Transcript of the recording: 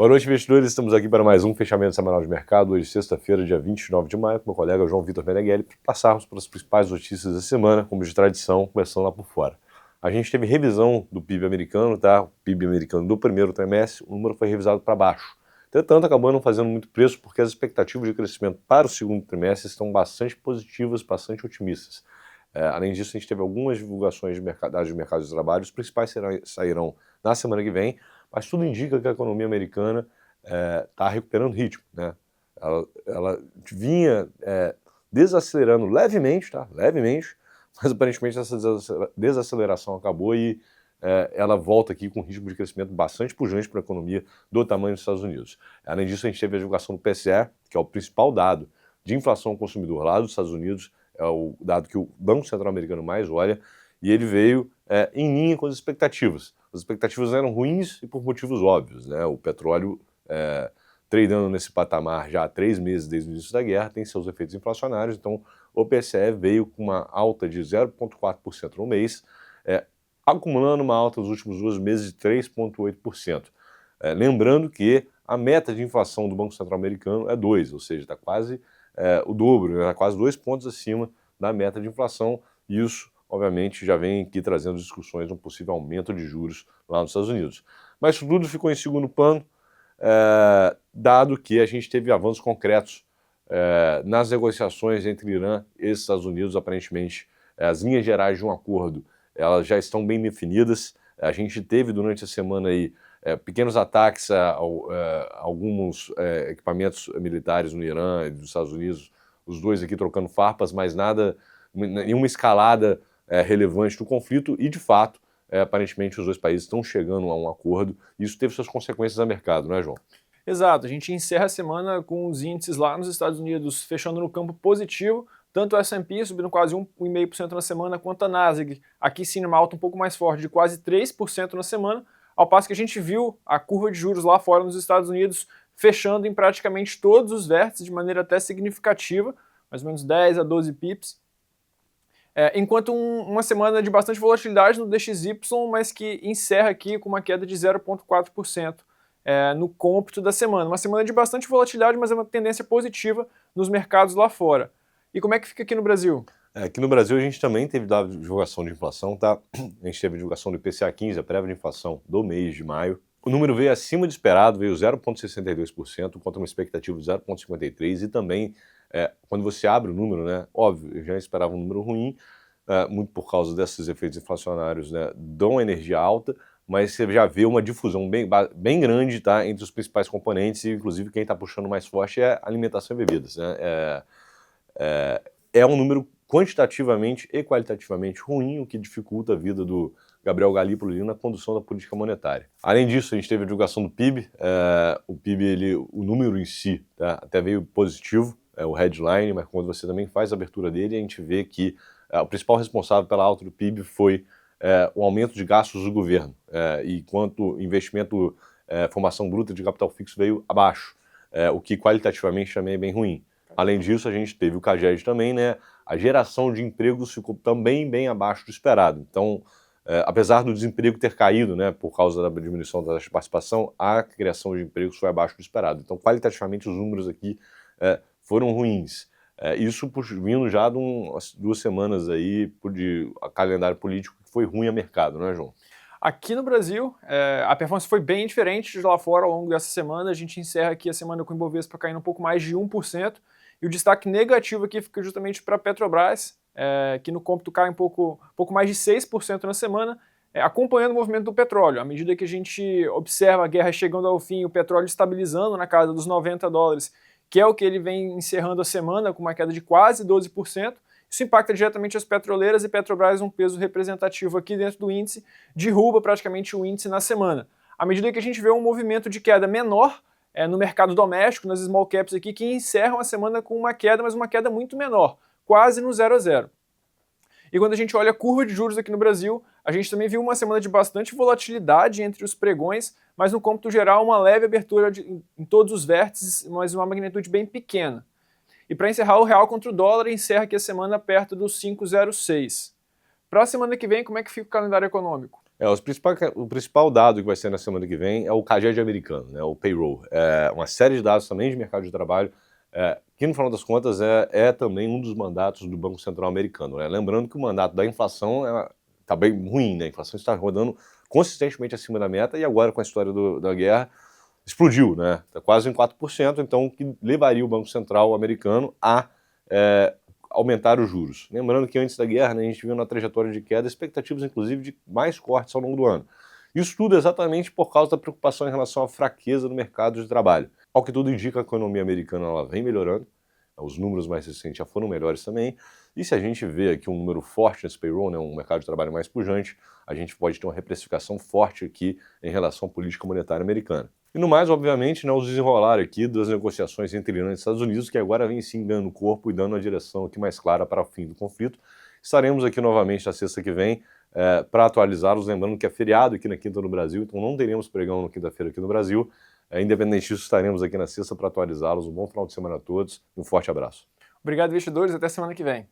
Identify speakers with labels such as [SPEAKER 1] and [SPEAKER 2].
[SPEAKER 1] Boa noite, investidores. Estamos aqui para mais um fechamento semanal de mercado, hoje sexta-feira, dia 29 de maio, com meu colega João Vitor Meneghelli, para passarmos pelas principais notícias da semana, como de tradição, começando lá por fora. A gente teve revisão do PIB americano, tá? O PIB americano do primeiro trimestre, o número foi revisado para baixo. Entretanto, acabou não fazendo muito preço, porque as expectativas de crescimento para o segundo trimestre estão bastante positivas, bastante otimistas. Além disso, a gente teve algumas divulgações de dados de mercado de trabalho, os principais sairão na semana que vem, mas tudo indica que a economia americana está recuperando ritmo, né? Ela vinha desacelerando levemente, tá? Levemente, mas aparentemente essa desaceleração acabou e ela volta aqui com um ritmo de crescimento bastante pujante para a economia do tamanho dos Estados Unidos. Além disso, a gente teve a divulgação do PCE, que é o principal dado de inflação ao consumidor lá dos Estados Unidos, é o dado que o Banco Central americano mais olha, e ele veio em linha com as expectativas. As expectativas eram ruins e por motivos óbvios, né? O petróleo tradando nesse patamar já há 3 meses desde o início da guerra tem seus efeitos inflacionários, então o PCE veio com uma alta de 0,4% no mês, acumulando uma alta nos últimos 2 meses de 3,8%. Lembrando que a meta de inflação do Banco Central americano é 2, ou seja, está quase o dobro, está quase 2 pontos acima da meta de inflação, e isso obviamente já vem aqui trazendo discussões de um possível aumento de juros lá nos Estados Unidos. Mas isso tudo ficou em segundo plano, dado que a gente teve avanços concretos nas negociações entre Irã e Estados Unidos. Aparentemente, as linhas gerais de um acordo elas já estão bem definidas. A gente teve durante a semana aí pequenos ataques a alguns equipamentos militares no Irã e nos Estados Unidos, os dois aqui trocando farpas, mas nada, nenhuma escalada relevante do conflito e, de fato, aparentemente os dois países estão chegando a um acordo e isso teve suas consequências no mercado, não é, João?
[SPEAKER 2] Exato, a gente encerra a semana com os índices lá nos Estados Unidos fechando no campo positivo, tanto o S&P subindo quase 1,5% na semana, quanto a Nasdaq, aqui sim numa alta um pouco mais forte, de quase 3% na semana, ao passo que a gente viu a curva de juros lá fora nos Estados Unidos fechando em praticamente todos os vértices de maneira até significativa, mais ou menos 10 a 12 pips, enquanto uma semana de bastante volatilidade no DXY, mas que encerra aqui com uma queda de 0,4%. No cômputo da semana. Uma semana de bastante volatilidade, mas é uma tendência positiva nos mercados lá fora. E como é que fica aqui no Brasil?
[SPEAKER 1] Aqui no Brasil a gente também teve dado divulgação de inflação, tá? A gente teve a divulgação do IPCA 15, a prévia de inflação do mês de maio. O número veio acima de esperado, veio 0,62% contra uma expectativa de 0,53%, e também, quando você abre o número, né? Óbvio, eu já esperava um número ruim, muito por causa desses efeitos inflacionários, né, dão energia alta, mas você já vê uma difusão bem grande, tá, entre os principais componentes, e inclusive quem está puxando mais forte é alimentação e bebidas, né? É um número quantitativamente e qualitativamente ruim, o que dificulta a vida do Gabriel Galípolo na condução da política monetária. Além disso, a gente teve a divulgação do PIB, o PIB, o número em si, tá, até veio positivo, o headline, mas quando você também faz a abertura dele, a gente vê que o principal responsável pela alta do PIB foi o aumento de gastos do governo, enquanto investimento, formação bruta de capital fixo veio abaixo, o que qualitativamente também é bem ruim. Além disso, a gente teve o CAGED também, né? A geração de empregos ficou também bem abaixo do esperado. Então, apesar do desemprego ter caído, né, por causa da diminuição da taxa de participação, a criação de empregos foi abaixo do esperado. Então, qualitativamente, os números aqui foram ruins. Isso vindo já de 2 semanas aí de calendário político que foi ruim a mercado, não é, João?
[SPEAKER 2] Aqui no Brasil, a performance foi bem diferente de lá fora ao longo dessa semana. A gente encerra aqui a semana com o Ibovespa caindo um pouco mais de 1%, e o destaque negativo aqui fica justamente para a Petrobras, que no cômputo cai um pouco mais de 6% na semana, acompanhando o movimento do petróleo. À medida que a gente observa a guerra chegando ao fim, o petróleo estabilizando na casa dos $90, que é o que ele vem encerrando a semana, com uma queda de quase 12%, isso impacta diretamente as petroleiras, e Petrobras, um peso representativo aqui dentro do índice, derruba praticamente o índice na semana. À medida que a gente vê um movimento de queda menor no mercado doméstico, nas small caps aqui, que encerram a semana com uma queda, mas uma queda muito menor, quase no 0 a 0. E quando a gente olha a curva de juros aqui no Brasil, a gente também viu uma semana de bastante volatilidade entre os pregões, mas no cômputo geral uma leve abertura em todos os vértices, mas uma magnitude bem pequena. E para encerrar, o real contra o dólar encerra aqui a semana perto dos 5,06. Para a semana que vem, como é que fica o calendário econômico?
[SPEAKER 1] O principal dado que vai ser na semana que vem é o CAGED americano, né, o payroll. É uma série de dados também de mercado de trabalho, que no final das contas é também um dos mandatos do Banco Central americano, né? Lembrando que o mandato da inflação está bem ruim, né? A inflação está rodando consistentemente acima da meta e agora com a história da guerra explodiu, né? Está quase em 4%, então o que levaria o Banco Central americano a aumentar os juros. Lembrando que antes da guerra, né, a gente viu na trajetória de queda expectativas, inclusive, de mais cortes ao longo do ano. Isso tudo exatamente por causa da preocupação em relação à fraqueza do mercado de trabalho. Ao que tudo indica, a economia americana ela vem melhorando, os números mais recentes já foram melhores também, e se a gente vê aqui um número forte nesse payroll, né, um mercado de trabalho mais pujante, a gente pode ter uma reprecificação forte aqui em relação à política monetária americana. E no mais, obviamente, né, os desenrolar aqui das negociações entre Irã e Estados Unidos, que agora vem sim ganhando corpo e dando uma direção aqui mais clara para o fim do conflito. Estaremos aqui novamente na sexta que vem para atualizá-los, lembrando que é feriado aqui na quinta no Brasil, então não teremos pregão na quinta-feira aqui no Brasil. Independente disso, estaremos aqui na sexta para atualizá-los. Um bom final de semana a todos e um forte abraço.
[SPEAKER 2] Obrigado, investidores. Até semana que vem.